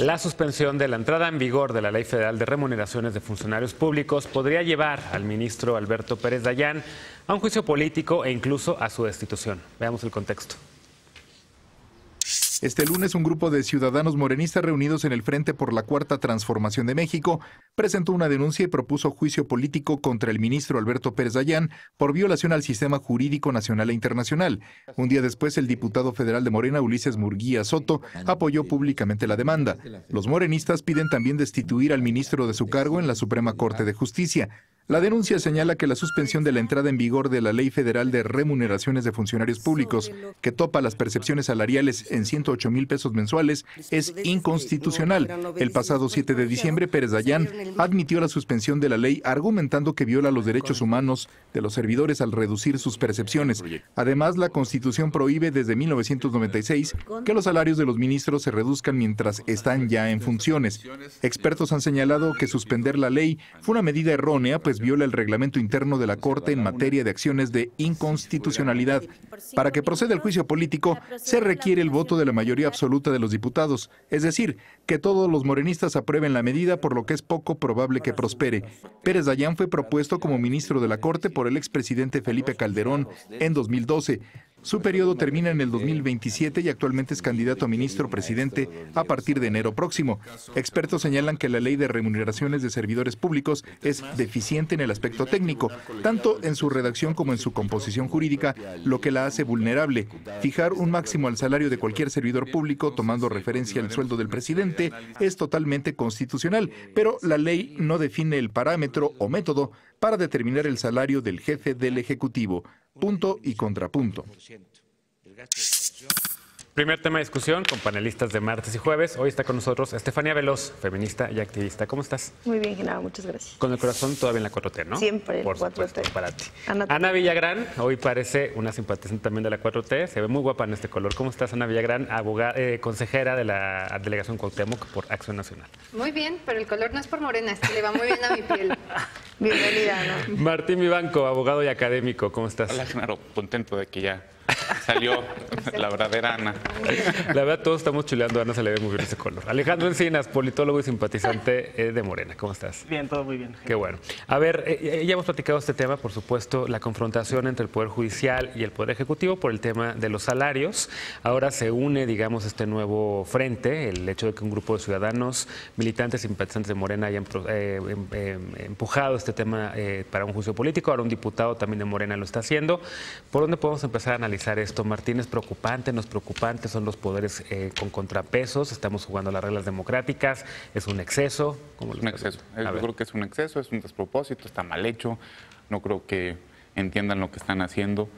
La suspensión de la entrada en vigor de la Ley Federal de Remuneraciones de Funcionarios Públicos podría llevar al ministro Alberto Pérez Dayán a un juicio político e incluso a su destitución. Veamos el contexto. Este lunes, un grupo de ciudadanos morenistas reunidos en el Frente por la Cuarta Transformación de México presentó una denuncia y propuso juicio político contra el ministro Alberto Pérez Dayán por violación al sistema jurídico nacional e internacional. Un día después, el diputado federal de Morena, Ulises Murguía Soto, apoyó públicamente la demanda. Los morenistas piden también destituir al ministro de su cargo en la Suprema Corte de Justicia. La denuncia señala que la suspensión de la entrada en vigor de la Ley Federal de Remuneraciones de Funcionarios Públicos, que topa las percepciones salariales en 108,000 pesos mensuales, es inconstitucional. El pasado 7 de diciembre, Pérez Dayán admitió la suspensión de la ley, argumentando que viola los derechos humanos de los servidores al reducir sus percepciones. Además, la Constitución prohíbe desde 1996 que los salarios de los ministros se reduzcan mientras están ya en funciones. Expertos han señalado que suspender la ley fue una medida errónea, pues viola el reglamento interno de la Corte en materia de acciones de inconstitucionalidad. Para que proceda el juicio político, se requiere el voto de la mayoría absoluta de los diputados, es decir, que todos los morenistas aprueben la medida, por lo que es poco probable que prospere. Pérez Dayán fue propuesto como ministro de la Corte por el expresidente Felipe Calderón en 2012. Su periodo termina en el 2027 y actualmente es candidato a ministro presidente a partir de enero próximo. Expertos señalan que la ley de remuneraciones de servidores públicos es deficiente en el aspecto técnico, tanto en su redacción como en su composición jurídica, lo que la hace vulnerable. Fijar un máximo al salario de cualquier servidor público, tomando referencia al sueldo del presidente, es totalmente constitucional, pero la ley no define el parámetro o método para determinar el salario del jefe del Ejecutivo. Punto y contrapunto. Primer tema de discusión con panelistas de martes y jueves. Hoy está con nosotros Estefanía Veloz, feminista y activista. ¿Cómo estás? Muy bien, Genaro, muchas gracias. Con el corazón todavía en la 4T, ¿no? Siempre, por 4T. supuesto, para ti. Ana Villagrán, hoy parece una simpatizante también de la 4T. Se ve muy guapa en este color. ¿Cómo estás, Ana Villagrán, consejera de la delegación Cuauhtémoc por Acción Nacional? Muy bien, pero el color no es por morena, es que le va muy bien a mi piel. Bienvenida, ¿no? Martín Vivanco, abogado y académico. ¿Cómo estás? Hola, Genaro. Contento de que ya salió la verdadera Ana. La verdad, todos estamos chuleando. A Ana se le ve muy bien ese color. Alejandro Encinas, politólogo y simpatizante de Morena. ¿Cómo estás? Bien, todo muy bien. Qué bueno. A ver, ya hemos platicado este tema, por supuesto, la confrontación entre el Poder Judicial y el Poder Ejecutivo por el tema de los salarios. Ahora se une, digamos, este nuevo frente, el hecho de que un grupo de ciudadanos, militantes, simpatizantes de Morena hayan empujado este tema para un juicio político. Ahora un diputado también de Morena lo está haciendo. ¿Por dónde podemos empezar a analizar esto, Martín? ¿Es preocupante? ¿No es preocupante? ¿Son los poderes con contrapesos? ¿Estamos jugando las reglas democráticas? ¿Es un exceso? ¿Cómo es un exceso. Yo creo que es un exceso, es un despropósito, está mal hecho. No creo que entiendan lo que están haciendo.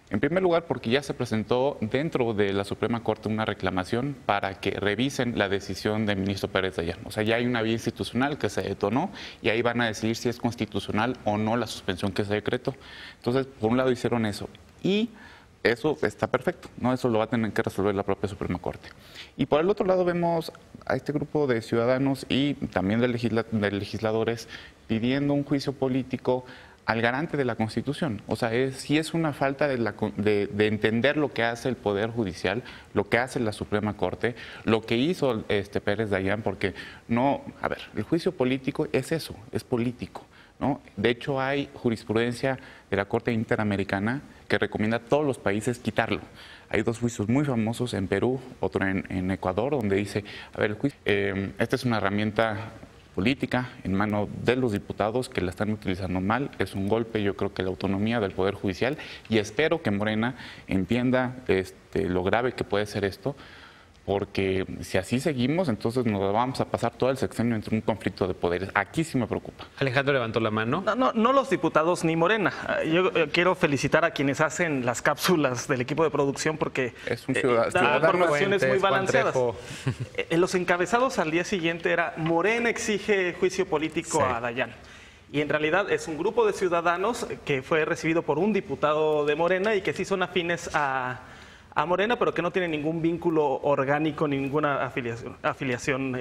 En primer lugar, porque ya se presentó dentro de la Suprema Corte una reclamación para que revisen la decisión del ministro Pérez Dayán. O sea, ya hay una vía institucional que se detonó y ahí van a decidir si es constitucional o no la suspensión que se decretó. Entonces, por un lado hicieron eso y eso está perfecto, ¿no? Eso lo va a tener que resolver la propia Suprema Corte. Y por el otro lado vemos a este grupo de ciudadanos y también de legisladores pidiendo un juicio político al garante de la Constitución. O sea, sí es una falta de entender lo que hace el Poder Judicial, lo que hace la Suprema Corte, lo que hizo Pérez Dayán, porque no, a ver, el juicio político es eso, es político, ¿no? De hecho, hay jurisprudencia de la Corte Interamericana que recomienda a todos los países quitarlo. Hay dos juicios muy famosos en Perú, otro en Ecuador, donde dice, a ver, el juicio, esta es una herramienta política en manos de los diputados que la están utilizando mal, es un golpe, yo creo, que la autonomía del Poder Judicial, y espero que Morena entienda lo grave que puede ser esto, porque si así seguimos, entonces nos vamos a pasar todo el sexenio entre un conflicto de poderes. Aquí sí me preocupa. Alejandro levantó la mano. No los diputados ni Morena. Yo quiero felicitar a quienes hacen las cápsulas del equipo de producción porque es un ciudadano, dan informaciones muy balanceadas. En los encabezados al día siguiente era Morena exige juicio político a Dayán. Y en realidad es un grupo de ciudadanos que fue recibido por un diputado de Morena y que sí son afines a a Morena, pero que no tiene ningún vínculo orgánico, ninguna afiliación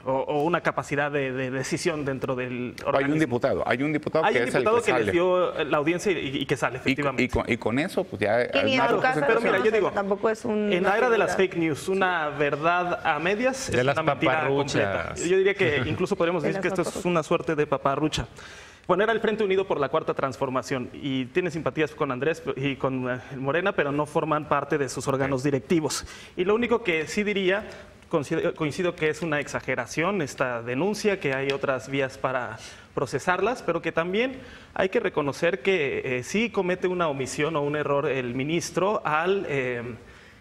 o una capacidad de decisión dentro del organismo. Hay un diputado que les dio la audiencia y que sale, efectivamente. Y con eso, pues ya... Pero mira, yo digo, tampoco es en la era de las fake news, una verdad a medias es una mentira completa. Yo diría que incluso podríamos decir que esto es una suerte de paparrucha. Bueno, era el Frente Unido por la Cuarta Transformación y tiene simpatías con Andrés y con Morena, pero no forman parte de sus órganos directivos. Y lo único que sí diría, coincido que es una exageración esta denuncia, que hay otras vías para procesarlas, pero que también hay que reconocer que sí comete una omisión o un error el ministro al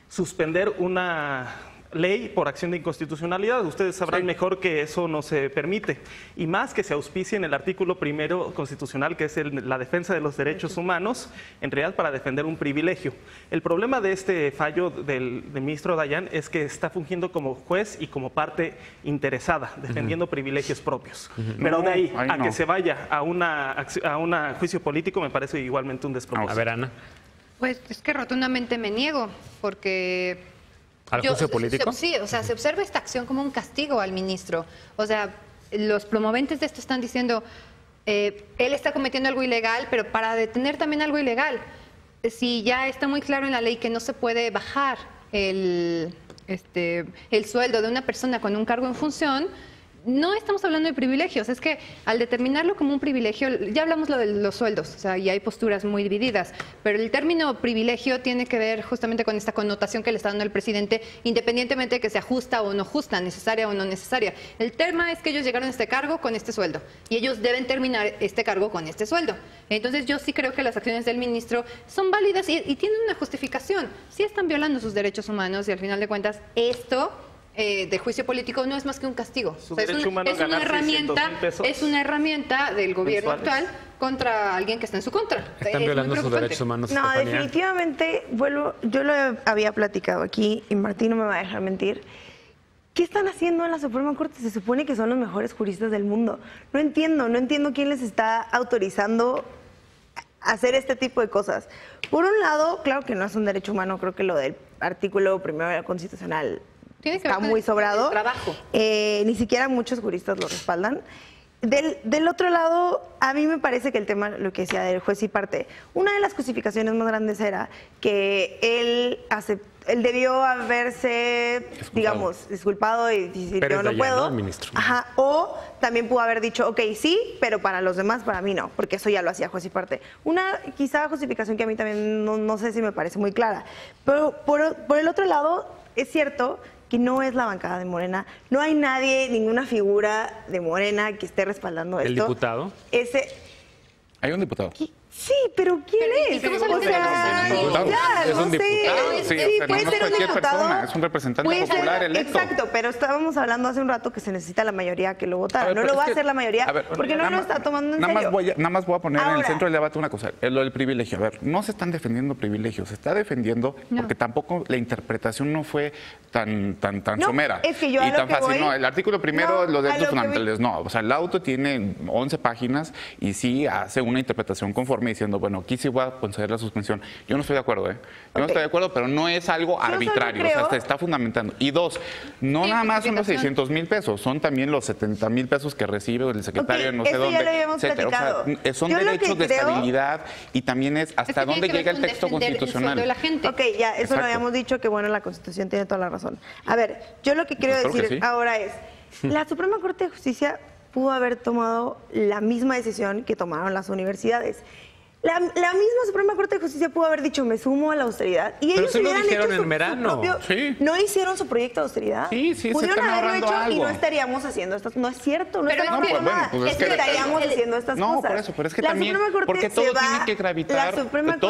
suspender una ley por acción de inconstitucionalidad. Ustedes sabrán mejor que eso no se permite. Y más que se auspicie en el artículo 1 constitucional, que es la defensa de los derechos humanos, en realidad para defender un privilegio. El problema de este fallo del ministro Dayan es que está fungiendo como juez y como parte interesada, defendiendo privilegios propios. Pero de ahí a que se vaya a un juicio político me parece igualmente un despropósito. A ver, Ana. Pues es que rotundamente me niego, porque... ¿Al juicio político? Sí, o sea, se observa esta acción como un castigo al ministro. O sea, los promoventes de esto están diciendo, él está cometiendo algo ilegal, pero para detener también algo ilegal, si ya está muy claro en la ley que no se puede bajar el sueldo de una persona con un cargo en función, no estamos hablando de privilegios, es que al determinarlo como un privilegio, ya hablamos lo de los sueldos, o sea, y hay posturas muy divididas, pero el término privilegio tiene que ver justamente con esta connotación que le está dando el presidente, independientemente de que sea justa o no justa, necesaria o no necesaria. El tema es que ellos llegaron a este cargo con este sueldo, y ellos deben terminar este cargo con este sueldo. Entonces yo sí creo que las acciones del ministro son válidas y tienen una justificación. Sí están violando sus derechos humanos y al final de cuentas esto... de juicio político no es más que un castigo. O sea, es una herramienta del gobierno actual contra alguien que está en su contra. Están violando sus derechos humanos. No, Estefanía. definitivamente, yo lo había platicado aquí y Martín no me va a dejar mentir. ¿Qué están haciendo en la Suprema Corte? Se supone que son los mejores juristas del mundo. No entiendo quién les está autorizando a hacer este tipo de cosas. Por un lado, claro que no es un derecho humano, creo que lo del artículo 1 constitucional está muy sobrado. Ni siquiera muchos juristas lo respaldan. Del otro lado, a mí me parece que el tema, lo que decía del juez y parte, una de las justificaciones más grandes era que él debió haberse, digamos, disculpado y decir, yo no puedo. ¿no? Ministro. Ajá, o también pudo haber dicho, ok, sí, pero para los demás, para mí no, porque eso ya lo hacía juez y parte. Una quizá justificación que a mí también no sé si me parece muy clara. Pero por el otro lado, es cierto que no es la bancada de Morena, no hay nadie, ninguna figura de Morena que esté respaldando esto. ¿El diputado? Hay un diputado. Sí, pero ¿quién es? ¿Cómo sabes que es un diputado? Sí, no puede es ser un cualquier diputado. persona, es un representante popular electo. Exacto, pero estábamos hablando hace un rato que se necesita la mayoría que lo votara. No lo va a hacer la mayoría porque no lo está tomando en serio. Nada más voy a poner en el centro del debate una cosa, lo del privilegio. A ver, no se están defendiendo privilegios, se está defendiendo porque tampoco la interpretación no fue tan somera es que yo y tan fácil. No, el artículo 1, los derechos fundamentales, no. O sea, el auto tiene 11 páginas y sí hace una interpretación conforme diciendo, bueno, aquí sí voy a conceder la suspensión. Yo no estoy de acuerdo, Yo no estoy de acuerdo, pero no es algo arbitrario, o sea, se está fundamentando. Y dos, no nada más son los 600,000 pesos, son también los 70,000 pesos que recibe el secretario de no sé dónde, ya lo habíamos platicado. O sea, son derechos de estabilidad y también es hasta dónde llega el texto constitucional. Ok, ya, eso lo habíamos dicho, que bueno, la Constitución tiene toda la razón. A ver, yo lo que quiero decir ahora es, la Suprema Corte de Justicia pudo haber tomado la misma decisión que tomaron las universidades. La misma Suprema Corte de Justicia pudo haber dicho, me sumo a la austeridad. Y pero ellos se lo hubieran dijeron hecho en verano. ¿No hicieron su proyecto de austeridad? Sí, pudieron se haberlo hecho algo. Y no estaríamos haciendo estas. No es cierto, no estaríamos haciendo nada. Pues estaríamos haciendo estas cosas. No, por eso, pero es que también, porque todo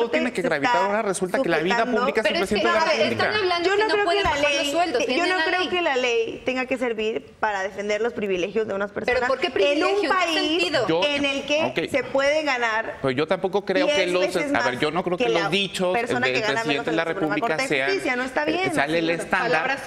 tiene que gravitar, ahora resulta que la vida pública es el presidente de la República. Yo no creo que la ley tenga que servir para defender los privilegios de unas personas. ¿Pero por qué privilegios? En un país en el que se puede ganar. Pues yo tampoco creo que los... A ver, yo no creo que los dichos del presidente de la República sean el estándar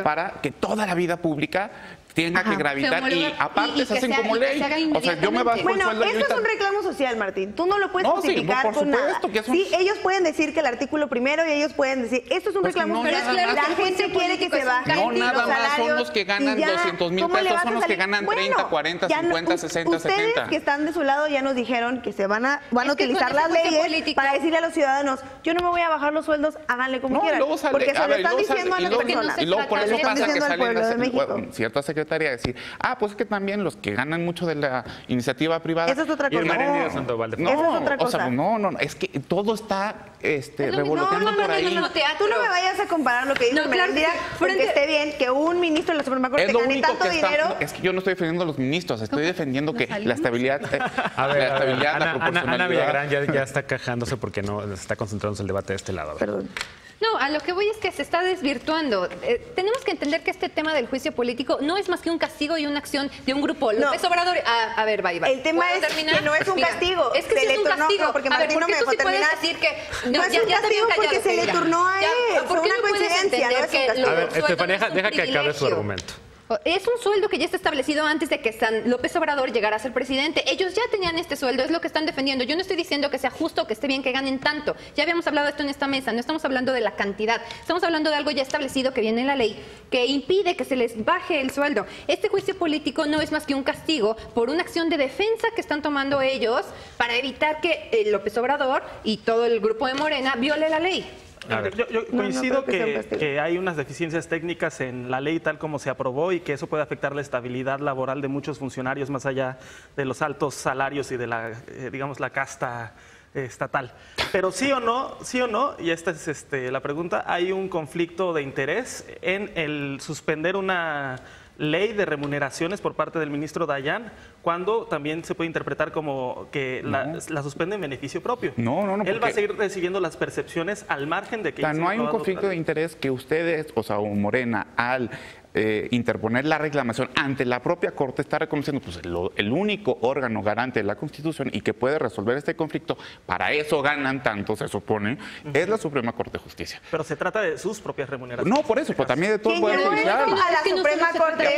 para que toda la vida pública tenga que gravitar y aparte se hacen como ley. O sea, yo me bajo el sueldo. Bueno, esto es un reclamo social, Martín. Tú no lo puedes justificar con nada. Sí, ellos pueden decir que el artículo primero y ellos pueden decir, esto es un reclamo social. La gente quiere que se baje. No, nada más son los que ganan 200,000 pesos, son los que ganan 30, 40, 50, 60, 70. Ustedes que están de su lado ya nos dijeron que se van a utilizar las leyes para decirle a los ciudadanos, yo no me voy a bajar los sueldos, háganle como quieran. Porque se lo están diciendo a las personas. Y luego por eso pasa que salen cierta secretaria a decir, pues es que también los que ganan mucho de la iniciativa privada. Eso es otra cosa. No, eso es otra cosa. O sea, no, es que todo está revoloteando por ahí. Tú no me vayas a comparar lo que dice Merendía, porque esté bien que un ministro de la Suprema Corte gane tanto dinero. Es que yo no estoy defendiendo a los ministros, estoy defendiendo que la estabilidad, la proporcionalidad. Ana Villagrán ya está quejándose porque no está concentrándose el debate de este lado. Perdón. No, a lo que voy es que se está desvirtuando. Tenemos que entender que este tema del juicio político no es más que un castigo y una acción de un grupo. López Obrador, a ver, va. El tema es que no es un castigo. Es que sí es un castigo. No, porque Martín no me dejó terminar. Decir que no es un castigo porque se le turnó a él. Fue una coincidencia. A ver, Estefanía, deja que acabe su argumento. Es un sueldo que ya está establecido antes de que López Obrador llegara a ser presidente. Ellos ya tenían este sueldo, es lo que están defendiendo. Yo no estoy diciendo que sea justo o que esté bien que ganen tanto. Ya habíamos hablado de esto en esta mesa, no estamos hablando de la cantidad. Estamos hablando de algo ya establecido que viene en la ley, que impide que se les baje el sueldo. Este juicio político no es más que un castigo por una acción de defensa que están tomando ellos para evitar que López Obrador y todo el grupo de Morena viole la ley. Yo coincido que hay unas deficiencias técnicas en la ley tal como se aprobó y que eso puede afectar la estabilidad laboral de muchos funcionarios más allá de los altos salarios y de la, digamos, la casta estatal. Pero sí o no, y esta es la pregunta, hay un conflicto de interés en el suspender una ley de remuneraciones por parte del ministro Dayan, cuando también se puede interpretar como que la suspende en beneficio propio. No. Él va a seguir recibiendo las percepciones al margen de que... no hay un conflicto de interés que ustedes, o Morena, al interponer la reclamación ante la propia Corte, está reconociendo pues, el único órgano garante de la Constitución y que puede resolver este conflicto, para eso ganan tanto, se supone, es la Suprema Corte de Justicia. Pero se trata de sus propias remuneraciones. No, por eso, pero también de todo el Poder Judicial. A la Suprema Corte,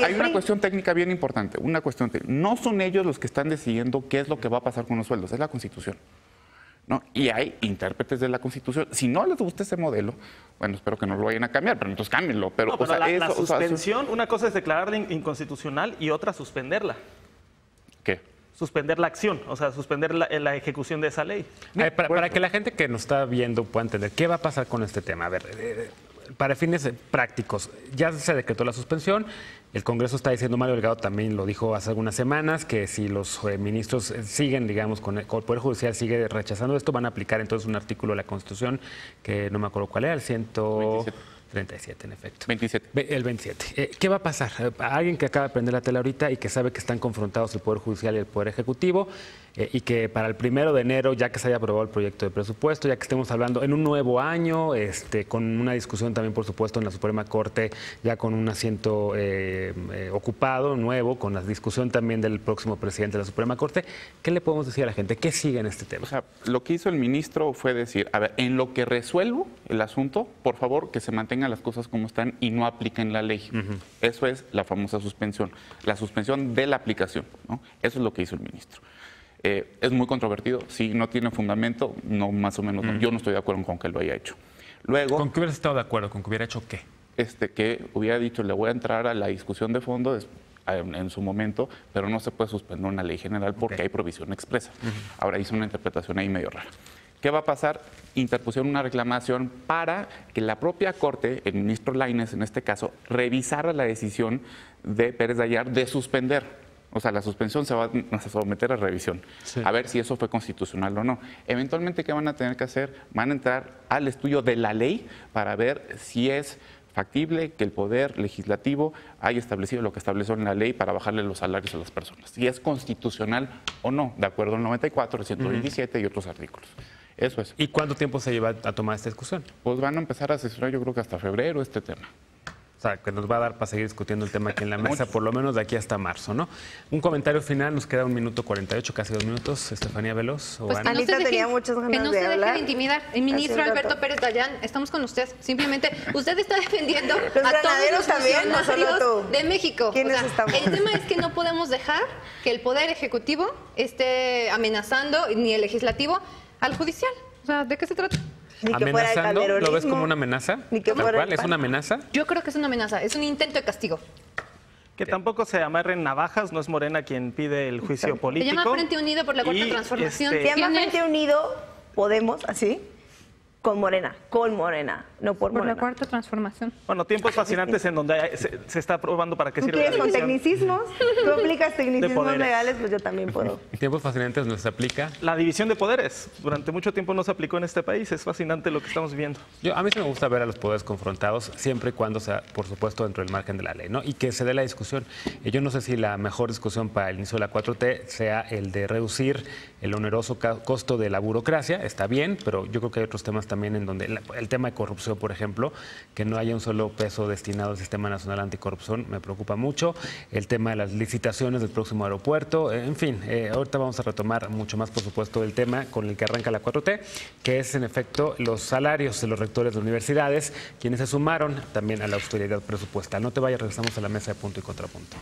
hay una cuestión técnica bien importante, no son ellos los que están decidiendo qué es lo que va a pasar con los sueldos, es la Constitución. ¿No? Y hay intérpretes de la Constitución. Si no les gusta ese modelo, bueno, espero que no lo vayan a cambiar, pero entonces cámbienlo. Pero, la suspensión, una cosa es declararla inconstitucional y otra suspenderla. ¿Qué? Suspender la acción, o sea, suspender la ejecución de esa ley. Para que la gente que nos está viendo pueda entender, ¿qué va a pasar con este tema? A ver, para fines prácticos, ya se decretó la suspensión. El Congreso está diciendo, Mario Delgado también lo dijo hace algunas semanas, que si los ministros siguen, digamos, con el Poder Judicial sigue rechazando esto, van a aplicar entonces un artículo de la Constitución, que no me acuerdo cuál era, el 137, en efecto. 27. El 27. ¿Qué va a pasar? Alguien que acaba de prender la tele ahorita y que sabe que están confrontados el Poder Judicial y el Poder Ejecutivo, y que para el 1 de enero, ya que se haya aprobado el proyecto de presupuesto, ya que estemos hablando en un nuevo año, con una discusión también, por supuesto, en la Suprema Corte, ya con un asiento ocupado, nuevo, con la discusión también del próximo presidente de la Suprema Corte, ¿qué le podemos decir a la gente? ¿Qué sigue en este tema? O sea, lo que hizo el ministro fue decir, a ver, en lo que resuelvo el asunto, por favor, que se mantengan las cosas como están y no apliquen la ley. Eso es la famosa suspensión, la suspensión de la aplicación, ¿no? Eso es lo que hizo el ministro. Es muy controvertido, sí, no tiene fundamento, no, más o menos, no. Yo no estoy de acuerdo con que lo haya hecho. Luego, ¿con qué hubieras estado de acuerdo? ¿Con que hubiera hecho qué? Que hubiera dicho, le voy a entrar a la discusión de fondo en su momento, pero no se puede suspender una ley general porque hay provisión expresa. Ahora hizo una interpretación ahí medio rara. ¿Qué va a pasar? Interpusieron una reclamación para que la propia Corte, el ministro Lainez en este caso, revisara la decisión de Pérez Dayar de suspender. O sea, la suspensión se va a someter a revisión, a ver si eso fue constitucional o no. Eventualmente, ¿qué van a tener que hacer? Van a entrar al estudio de la ley para ver si es factible que el Poder Legislativo haya establecido lo que estableció en la ley para bajarle los salarios a las personas. Si es constitucional o no, de acuerdo al 94, el 127 y otros artículos. Eso es. ¿Y cuánto tiempo se lleva a tomar esta discusión? Pues van a empezar a sesionar, yo creo que hasta febrero, este tema. sea, que nos va a dar para seguir discutiendo el tema aquí en la mesa, por lo menos de aquí hasta marzo, ¿no? Un comentario final, nos queda 1 minuto 48, casi 2 minutos. Estefanía Veloz o pues Ana. Anita tenía muchas ganas de hablar. Que no se deje de intimidar. El ministro Alberto Pérez Dayán, estamos con usted. Simplemente, usted está defendiendo los a todos los también, no solo tú. de México. ¿Quiénes estamos? El tema es que no podemos dejar que el Poder Ejecutivo esté amenazando, ni el Legislativo, al Judicial. O sea, ¿de qué se trata? ¿Amenazando? ¿Lo ves como una amenaza? ¿Cuál? ¿Es una amenaza? Yo creo que es una amenaza, es un intento de castigo. Que tampoco se amarren navajas, no es Morena quien pide el juicio político. Se llama Frente Unido por la Cuarta Transformación. Se llama Frente Unido, Podemos, así, con Morena, no por Morena. Por la Cuarta Transformación. Bueno, tiempos fascinantes en donde se está probando para qué sirve la división. ¿Tú quieres con tecnicismos? ¿Tú aplicas tecnicismos legales? Pues yo también puedo. ¿Tiempos fascinantes no se aplica? La división de poderes. Durante mucho tiempo no se aplicó en este país. Es fascinante lo que estamos viendo. A mí sí me gusta ver a los poderes confrontados, siempre y cuando sea, por supuesto, dentro del margen de la ley, ¿no? Y que se dé la discusión. Yo no sé si la mejor discusión para el inicio de la 4T sea el de reducir el oneroso costo de la burocracia. Está bien, pero yo creo que hay otros temas también en donde el tema de corrupción, por ejemplo, que no haya un solo peso destinado al Sistema Nacional Anticorrupción, me preocupa mucho. El tema de las licitaciones del próximo aeropuerto, en fin, ahorita vamos a retomar mucho más, por supuesto, el tema con el que arranca la 4T, que es, en efecto, los salarios de los rectores de universidades, quienes se sumaron también a la austeridad presupuestal. No te vayas, regresamos a la mesa de punto y contrapunto.